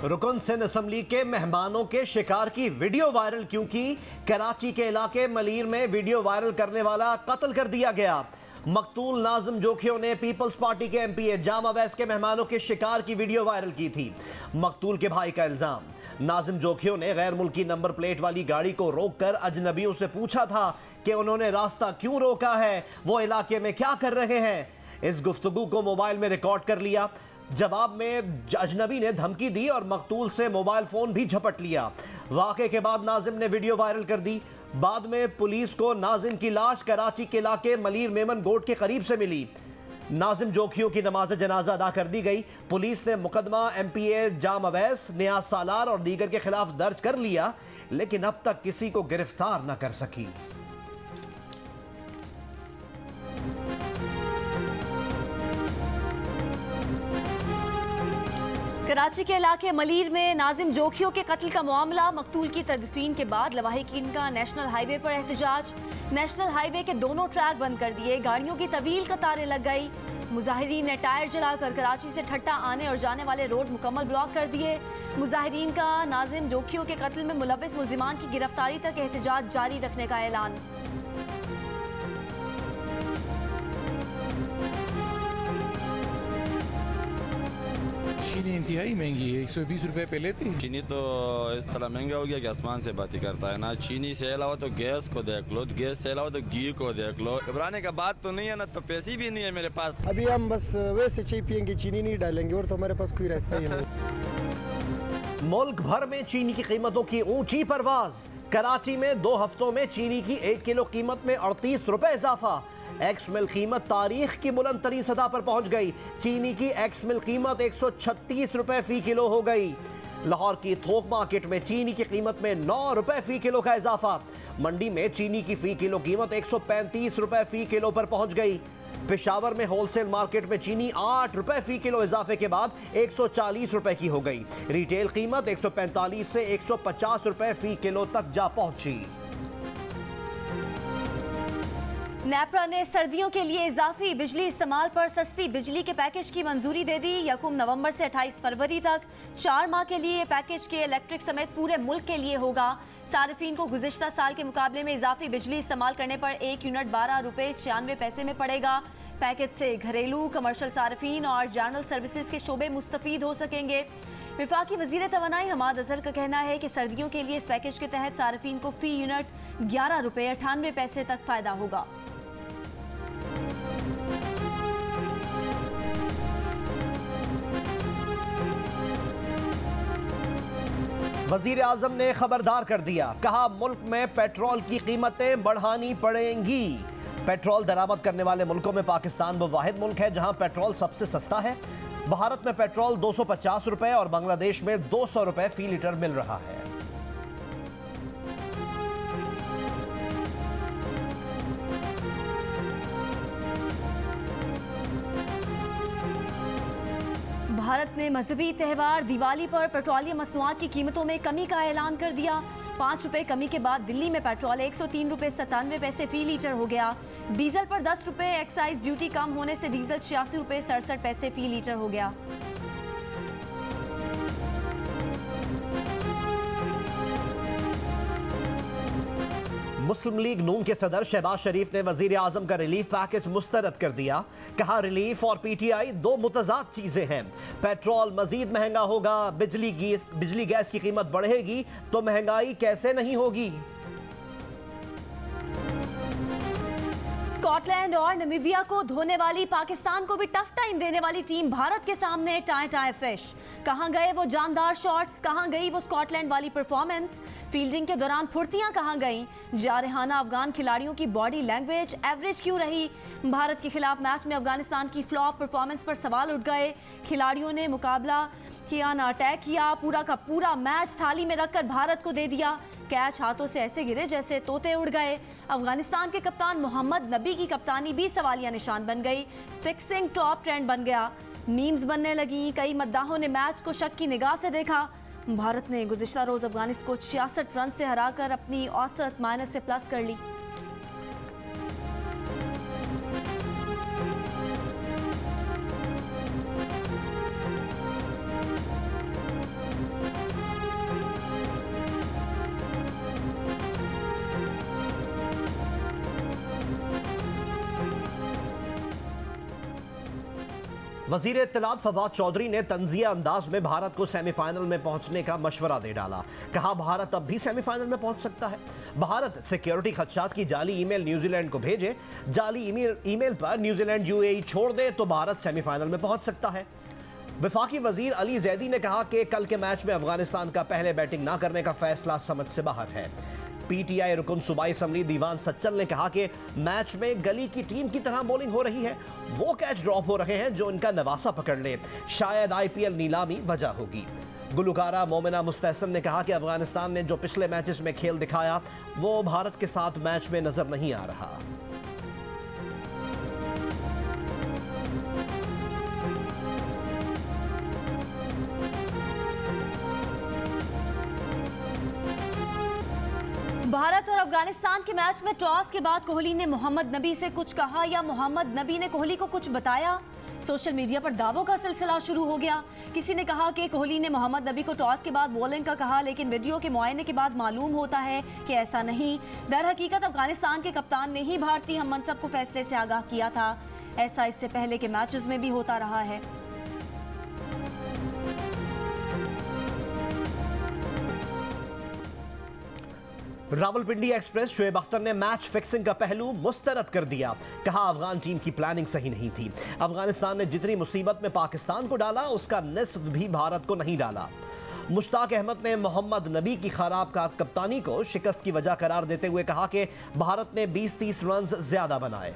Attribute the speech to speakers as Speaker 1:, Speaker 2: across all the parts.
Speaker 1: रुकन सिंध असम्बली के मेहमानों के शिकार की वीडियो वायरल क्यों की? कराची के इलाके मलीर में वीडियो वायरल करने वाला कत्ल कर दिया गया। मकतूल नाजिम जोखियों ने पीपल्स पार्टी के एमपीए जाम अवैस के मेहमानों के शिकार की वीडियो वायरल की थी। मकतूल के भाई का इल्जाम, नाजिम जोखियों ने गैर मुल्की नंबर प्लेट वाली गाड़ी को रोककर अजनबियों से पूछा था कि उन्होंने रास्ता क्यों रोका है, वो इलाके में क्या कर रहे हैं। इस गुफ्तगू को मोबाइल में रिकॉर्ड कर लिया। जवाब में अजनबी ने धमकी दी और मकतूल से मोबाइल फोन भी झपट लिया। वाक़े के बाद नाजिम ने वीडियो वायरल कर दी। बाद में पुलिस को नाजिम की लाश कराची के इलाके मलीर मेमन गोट के करीब से मिली। नाजिम जोखियों की नमाज जनाजा अदा कर दी गई। पुलिस ने मुकदमा एमपीए जाम अवैस, नियाज सालार और दीगर के खिलाफ दर्ज कर लिया, लेकिन अब तक किसी को गिरफ्तार न कर सकी।
Speaker 2: कराची के इलाके मलीर में नाजिम जोखियों के कत्ल का मामला। मकतूल की तदफीन के बाद लवाहिकीन का नेशनल हाईवे पर एहतजाज। नेशनल हाईवे के दोनों ट्रैक बंद कर दिए, गाड़ियों की तवील कतारें लग गई। मुजाहिरीन ने टायर जलाकर कराची से ठट्टा आने और जाने वाले रोड मुकम्मल ब्लॉक कर दिए। मुजाहिरीन का नाजिम जोखियों के कत्ल में मुलव्विस मुल्जिमान की गिरफ्तारी तक एहतजाज जारी रखने का ऐलान।
Speaker 3: चीनी इंतहाई महंगी है, 120 रुपए पे लेती।
Speaker 4: चीनी तो इस तरह महंगा हो गया कि आसमान से बात ही करता है ना। चीनी से अलावा तो गैस को देख लो, गैस से अलावा तो घी को देख लो। घबराने का बात तो नहीं है ना, तो पैसे भी नहीं है मेरे पास।
Speaker 5: अभी हम बस वैसे चाय पियेंगे, चीनी नहीं डालेंगे और तो हमारे पास कोई रास्ता ही नहीं।
Speaker 1: मुल्क भर में चीनी की कीमतों की ऊंची परवाज। कराची में 2 हफ्तों में चीनी की 1 किलो कीमत में 38 रुपए इजाफा। एक्स मिल कीमत तारीख की बुलंद तरीन सतह पर पहुंच गई। चीनी की एक्स मिल कीमत 136 रुपए फी किलो हो गई। लाहौर की थोक मार्केट में चीनी की कीमत में 9 रुपए फी किलो का इजाफा। मंडी में चीनी की फी किलो कीमत 135 रुपए फी किलो पर पहुंच गई। पेशावर में होलसेल मार्केट में चीनी 8 रुपए फी किलो इजाफे के बाद 140 रुपए की हो गई। रिटेल कीमत 145 से 150 रुपए फी किलो तक जा पहुंची।
Speaker 2: नेपरा ने सर्दियों के लिए इजाफी बिजली इस्तेमाल पर सस्ती बिजली के पैकेज की मंजूरी दे दी। 1 नवंबर से 28 फरवरी तक 4 माह के लिए पैकेज के इलेक्ट्रिक समेत पूरे मुल्क के लिए होगा। सार्फिन को गुज़िश्ता साल के मुकाबले में इजाफी बिजली इस्तेमाल करने पर 1 यूनिट 12 रुपए 96 पैसे में पड़ेगा। पैकेज से घरेलू, कमर्शियल सार्फिन और जनरल सर्विसेज के शोबे मुस्तफीद हो सकेंगे। विफाकी वज़ीर तवानाई हमाद अजहर का कहना है कि सर्दियों के लिए इस पैकेज के तहत सार्फिन को फी यूनिट 11 रुपए 98 पैसे तक फ़ायदा होगा।
Speaker 1: वजीर आजम ने खबरदार कर दिया, कहा मुल्क में पेट्रोल की कीमतें बढ़ानी पड़ेंगी। पेट्रोल दरामद करने वाले मुल्कों में पाकिस्तान वो वाहिद मुल्क है जहां पेट्रोल सबसे सस्ता है। भारत में पेट्रोल 250 रुपए और बांग्लादेश में 200 रुपए फी लीटर मिल रहा है।
Speaker 2: भारत ने मजहबी त्यौहार दिवाली पर पेट्रोलियम मसनूआत की कीमतों में कमी का ऐलान कर दिया। 5 रुपए कमी के बाद दिल्ली में पेट्रोल 103 रुपए 97 पैसे फी लीटर हो गया। डीजल पर 10 रुपए एक्साइज ड्यूटी कम होने से डीजल 86 रुपए 67 पैसे फी लीटर हो गया।
Speaker 1: मुस्लिम लीग नून के सदर शहबाज शरीफ ने वजीर आजम का रिलीफ पैकेज मुस्तरद कर दिया। कहा रिलीफ और पीटीआई 2 मुतजाद चीजें हैं। पेट्रोल मजीद महंगा होगा, बिजली गैस की कीमत बढ़ेगी तो महंगाई कैसे नहीं होगी।
Speaker 2: स्कॉटलैंड और नामीबिया को धोने वाली पाकिस्तान को भी टफ टाइम देने वाली टीम भारत के सामने टाए टाए फिश। कहां गए वो जानदार शॉट्स, कहां गई वो स्कॉटलैंड वाली परफॉर्मेंस, फील्डिंग के दौरान फुर्तियां कहां गईं, जारहाना अफगान खिलाड़ियों की बॉडी लैंग्वेज एवरेज क्यों रही। भारत के खिलाफ मैच में अफगानिस्तान की फ्लॉप परफॉर्मेंस पर सवाल उठ गए। खिलाड़ियों ने मुकाबला किया, ना अटैक किया, पूरा का पूरा मैच थाली में रखकर भारत को दे दिया। कैच हाथों से ऐसे गिरे जैसे तोते उड़ गए। अफगानिस्तान के कप्तान मोहम्मद नबी की कप्तानी भी सवालिया निशान बन गई। फिक्सिंग टॉप ट्रेंड बन गया, मीम्स बनने लगी। कई मद्दाहों ने मैच को शक की निगाह से देखा। भारत ने गुज़िश्ता रोज अफगानिस्तान को 66 रन से हराकर अपनी औसत माइनस से प्लस कर ली।
Speaker 1: वजीर इत्तलात फवाद चौधरी ने तंजिया अंदाज में भारत को सेमीफाइनल में पहुंचने का मशवरा दे डाला। कहा भारत अब भी सेमीफाइनल में पहुंच सकता है। भारत सिक्योरिटी खदशात की जाली ईमेल न्यूजीलैंड को भेजे, जाली ईमेल पर न्यूजीलैंड यूएई छोड़ दे तो भारत सेमीफाइनल में पहुंच सकता है। वफाकी वजीर अली जैदी ने कहा कि कल के मैच में अफगानिस्तान का पहले बैटिंग ना करने का फैसला समझ से बाहर है। पीटीआई रुकन सूबाई असम्बली दीवान सच्चल ने कहा कि मैच में गली की टीम की तरह बॉलिंग हो रही है, वो कैच ड्रॉप हो रहे हैं जो इनका नवासा पकड़ ले, शायद आईपीएल नीलामी वजह होगी। गुलकारा मोमिना मुस्तहसन ने कहा कि अफगानिस्तान ने जो पिछले मैचेस में खेल दिखाया वो भारत के साथ मैच में नजर नहीं आ रहा।
Speaker 2: भारत और अफगानिस्तान के मैच में टॉस के बाद कोहली ने मोहम्मद नबी से कुछ कहा या मोहम्मद नबी ने कोहली को कुछ बताया। सोशल मीडिया पर दावों का सिलसिला शुरू हो गया। किसी ने कहा कि कोहली ने मोहम्मद नबी को टॉस के बाद बॉलिंग का कहा, लेकिन वीडियो के मुआयने के बाद मालूम होता है कि ऐसा नहीं। दर हकीकत अफगानिस्तान के कप्तान ने ही भारतीय हम मनसब को फैसले से आगाह किया था। ऐसा इससे पहले के मैचेस में भी होता रहा है।
Speaker 1: रावलपिंडी एक्सप्रेस शोएब अख्तर ने मैच फिक्सिंग का पहलू मुस्तरद कर दिया। कहा अफगान टीम की प्लानिंग सही नहीं थी। अफगानिस्तान ने जितनी मुसीबत में पाकिस्तान को डाला उसका निस्फ भी भारत को नहीं डाला। मुश्ताक अहमद ने मोहम्मद नबी की खराब कप्तानी को शिकस्त की वजह करार देते हुए कहा कि भारत ने 20-30 रन ज्यादा बनाए।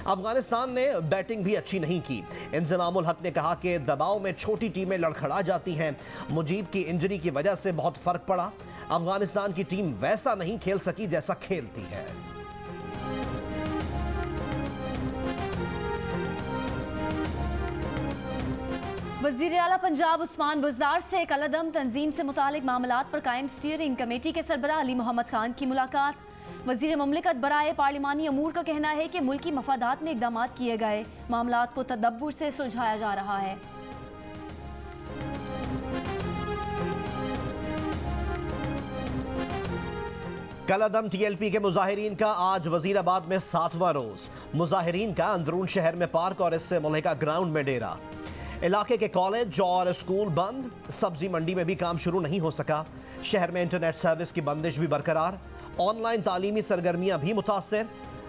Speaker 1: अफगानिस्तान ने बैटिंग भी अच्छी नहीं की। इंजमामुल हक ने कहा कि दबाव में छोटी टीमें लड़खड़ा जाती हैं। मुजीब की इंजरी की वजह से बहुत फर्क पड़ा। अफगानिस्तान की टीम वैसा नहीं खेल सकी जैसा खेलती है।
Speaker 2: वज़ीर आला पंजाब उस्मान बुज़दार से कलअदम तंजीम से मुतालिक मामलात पर कायम स्टीयरिंग कमेटी के सरबराह अली मोहम्मद खान की मुलाकात। वज़ीर मुमलिकत बराए पार्लिमानी अमूर का कहना है कि मुल्की मफादात में इक़दाम किए गए, मामलात को तदब्बुर से सुलझाया जा रहा है।
Speaker 1: कलअदम टीएलपी के मुजाहिरीन का आज वजीराबाद में 7वां रोज। मुजाहिरीन का अंदरून शहर में पार्क और इससे मुल्हिका ग्राउंड में डेरा। इलाके के कॉलेज और स्कूल बंद, सब्जी मंडी में भी काम शुरू नहीं हो सका। शहर में इंटरनेट सर्विस की बंदिश भी बरकरार, ऑनलाइन तालीमी सरगर्मियां भी मुतासर।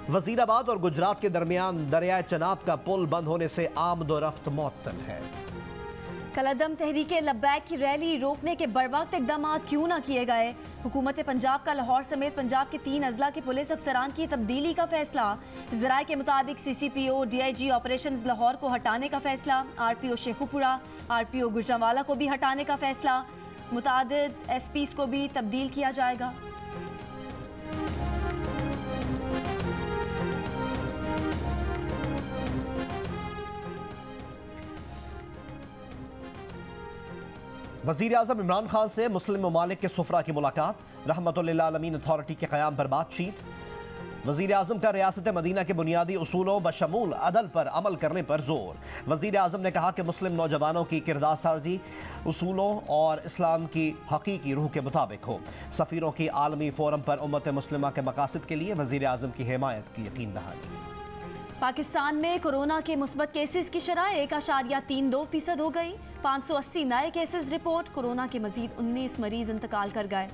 Speaker 1: वजीराबाद और गुजरात के दरमियान दरियाए चनाब का पुल बंद होने से आमदोरफ्त मुअत्तल है।
Speaker 2: कलअदम तहरीके लब्बैक की रैली रोकने के बरवक्त इक़दाम क्यों न किए गए। हुकूमत पंजाब का लाहौर समेत पंजाब के 3 अजला के पुलिस अफसरान की तब्दीली का फैसला। ज़राए के मुताबिक CCPO DIG ऑपरेशंस लाहौर को हटाने का फैसला। RPO शेखुपुरा, RPO गुजरांवाला को भी हटाने का फैसला। मुतादिद SPs को भी तब्दील किया जाएगा।
Speaker 1: वज़ीर आज़म इमरान खान से मुस्लिम ममालिक के सुफरा की मुलाकात। रहमतुल्लिल आलमीन अथॉरिटी के क़याम पर बातचीत। वज़ीर आज़म का रियासत मदीना के बुनियादी उसूलों बशमूल अदल पर अमल करने पर जोर। वज़ीर आज़म ने कहा कि मुस्लिम नौजवानों की किरदार साजी उसूलों और इस्लाम की हकीकी रूह के मुताबिक हो। सफ़ीरों की आलमी फोरम पर उम्मत मुस्लिमा के मकासद के लिए वज़ीर आज़म की हिमायत की यकीन दहानी।
Speaker 2: पाकिस्तान में कोरोना के मुस्बत केसेस की शरह 1.32% हो गई। 580 नए केसेस रिपोर्ट। कोरोना के मजीद 19 मरीज इंतकाल कर गए।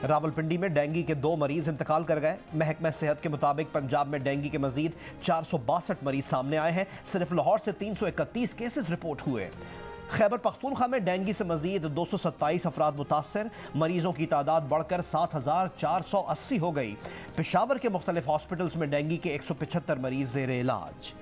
Speaker 1: रावलपिंडी में डेंगू के 2 मरीज इंतकाल कर गए। महकमा सेहत के मुताबिक पंजाब में डेंगू के मजीद 462 मरीज सामने आए हैं। सिर्फ लाहौर से 331 केसेस रिपोर्ट हुए। खैबर पख्तूनख्वा में डेंगू से मजीद 227 अफराद मुतासर। मरीजों की तादाद बढ़कर 7480 हो गई। पेशावर के मुख्तलिफ हॉस्पिटल्स में डेंगू के 175 मरीज ज़ेरे इलाज।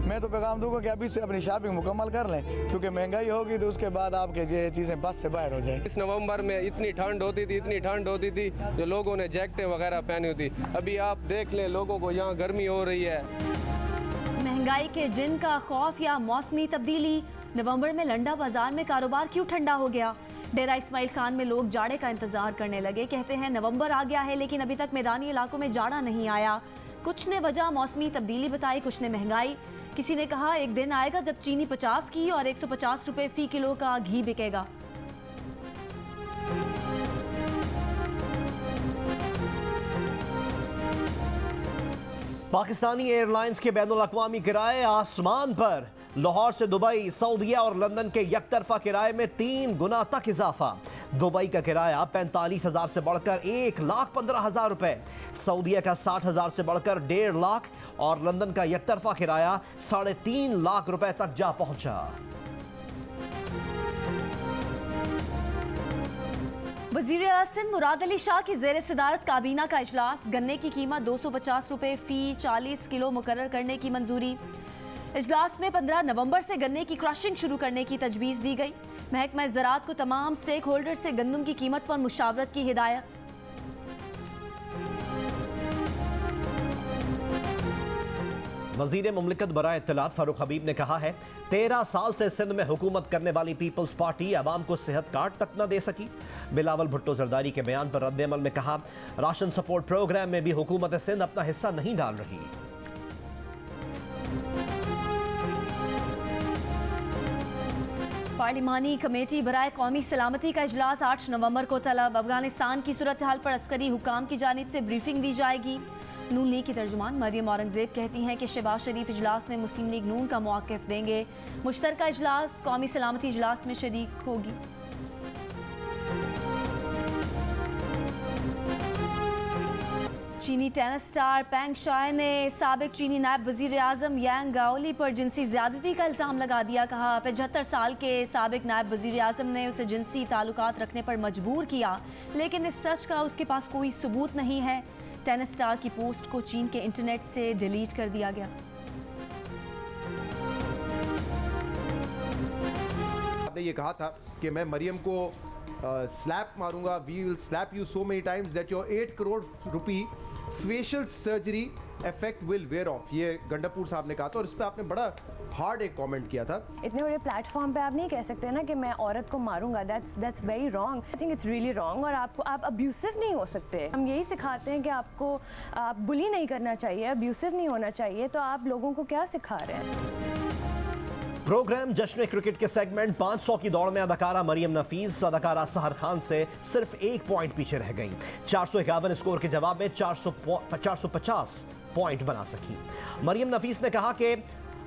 Speaker 6: मैं तो पैगाम दूंगा कि अभी से अपनी शॉपिंग मुकम्मल कर लें, क्योंकि महंगाई होगी तो उसके बाद आपके ये चीज़ें बस से बाहर हो जाए।
Speaker 7: इस नवंबर में इतनी ठंड होती थी जो लोगों ने जैकेटें वगैरह पहनी होती। अभी आप देख लें लोगों को यहाँ गर्मी हो रही है।
Speaker 2: महंगाई के जिन का खौफ या मौसमी तब्दीली। नवंबर में लंडा बाजार में कारोबार क्यों ठंडा हो गया। डेरा इस्माइल खान में लोग जाड़े का इंतजार करने लगे। कहते हैं नवंबर आ गया है लेकिन अभी तक मैदानी इलाकों में जाड़ा नहीं आया। कुछ ने वजह मौसमी तब्दीली बताई, कुछ ने महंगाई। किसी ने कहा एक दिन आएगा जब चीनी 50 की और 150 रुपए फी किलो का घी बिकेगा।
Speaker 1: पाकिस्तानी एयरलाइंस के बैनुल-अक़वामी किराए आसमान पर। लाहौर से दुबई, सऊदीया और लंदन के यकतरफा किराए में 3 गुना तक इजाफा। दुबई का किराया 45,000 से बढ़कर 1,15,000 रुपए, सऊदीया का 60,000 से बढ़कर 1.5 लाख और लंदन का यकतरफा किराया 3.5 लाख रुपए तक जा पहुंचा।
Speaker 2: वज़ीर आला सिंध मुराद अली शाह की ज़ेर सदारत काबीना का इजलास। गन्ने की कीमत 250 रुपए फी 40 किलो मुकर्रर करने की मंजूरी। इजलास में 15 नवंबर से गन्ने की क्रशिंग शुरू करने की तजवीज़ दी गई। महकमा ज़राअत को तमाम स्टेक होल्डर से गंदम की कीमत पर मुशावरत की हिदायत।
Speaker 1: वज़ीर मुमलिकत बराए इत्तलात फारूक हबीब ने कहा है 13 साल से सिंध में हुकूमत करने वाली पीपल्स पार्टी अवाम को सेहत कार्ड तक न दे सकी। बिलावल भुट्टो जरदारी के बयान पर रद्द-ए-अमल में कहा राशन सपोर्ट प्रोग्राम में भी हुकूमत सिंध अपना हिस्सा नहीं डाल रही।
Speaker 2: पार्लिमानी कमेटी बराए कौमी सलामती का इजलास 8 नवंबर को तलब। अफगानिस्तान की सूरत हाल पर अस्करी हुकाम की जानिब से ब्रीफिंग दी जाएगी। नून लीग की तर्जुमान मरियम औरंगजेब कहती हैं कि शहबाज शरीफ इजलास में मुस्लिम लीग नून का मौक़िफ़ देंगे। मुश्तरका इजलास कौमी सलामती इजलास में शरीक होगी। चीनी टेनिस स्टार पेंग शाय ने साबिक चीनी नायब वज़ीर आज़म यांग गाओली पर जिनसी ज़्यादती का इल्ज़ाम लगा दिया। कहा 75 साल के साबिक नायब वज़ीर आज़म ने उसे जिनसी ताल्लुकात रखने पर मजबूर किया, लेकिन इस सच का उसके पास कोई सबूत नहीं है। टेनिस स्टार की पोस्ट को चीन के इंटरनेट से डिलीट कर दिया गया।
Speaker 8: आपने ये कहा था कि मैं मरियम को स्लैप मारूंगा, we will slap you so many times that your 8 crore rupee facial surgery effect will wear off. ये गंडापुर साहब ने कहा था और इस पर आपने बड़ा हार्ड एक कमेंट किया था।
Speaker 9: इतने बड़े प्लेटफॉर्म पे आप नहीं कह सकते ना कि मैं औरत को मारूंगा। That's very wrong. I think it's really wrong. और आप अब्यूसिव नहीं हो सकते। हम यही सिखाते हैं कि आपको आप बुली नहीं करना चाहिए, अब्यूसिव नहीं होना चाहिए। तो आप लोगों को क्या सिखा रहे हैं?
Speaker 1: प्रोग्राम जश्न क्रिकेट के सेगमेंट 500 की दौड़ में अदाकारा मरियम नफीस अदाकारा सहर खान से सिर्फ 1 पॉइंट पीछे रह गईं। 451 स्कोर के जवाब में 450 पॉइंट बना सकी। मरियम नफीस ने कहा कि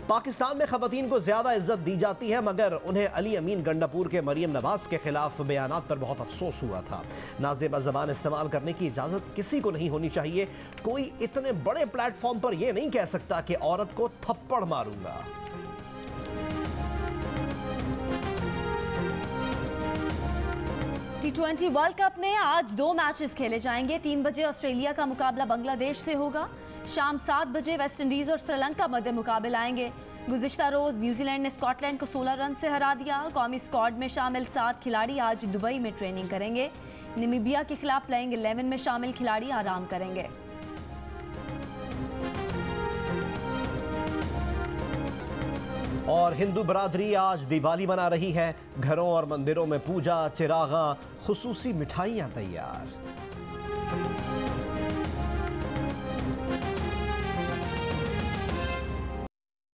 Speaker 1: पाकिस्तान में खवातीन को ज्यादा इज्जत दी जाती है, मगर उन्हें अली अमीन गंडापुर के मरियम नवाज के खिलाफ बयानात पर बहुत अफसोस हुआ था। नाज़ेबा ज़बान इस्तेमाल करने की इजाज़त किसी को नहीं होनी चाहिए। कोई इतने बड़े प्लेटफॉर्म पर यह नहीं कह सकता कि औरत को थप्पड़ मारूंगा।
Speaker 2: T20 वर्ल्ड कप में आज 2 मैचेस खेले जाएंगे। 3 बजे ऑस्ट्रेलिया का मुकाबला बांग्लादेश से होगा। शाम 7 बजे वेस्ट इंडीज और श्रीलंका मध्य मुकाबले आएंगे। गुज़िश्ता रोज न्यूजीलैंड ने स्कॉटलैंड को 16 रन से हरा दिया। कौमी स्क्वाड में शामिल 7 खिलाड़ी आज दुबई में ट्रेनिंग करेंगे। नामीबिया के खिलाफ प्लेइंग 11 में शामिल खिलाड़ी आराम करेंगे।
Speaker 1: और हिंदू बरादरी आज दिवाली मना रही है। घरों और मंदिरों में पूजा, चिरागा, खुसूसी मिठाइयां तैयार।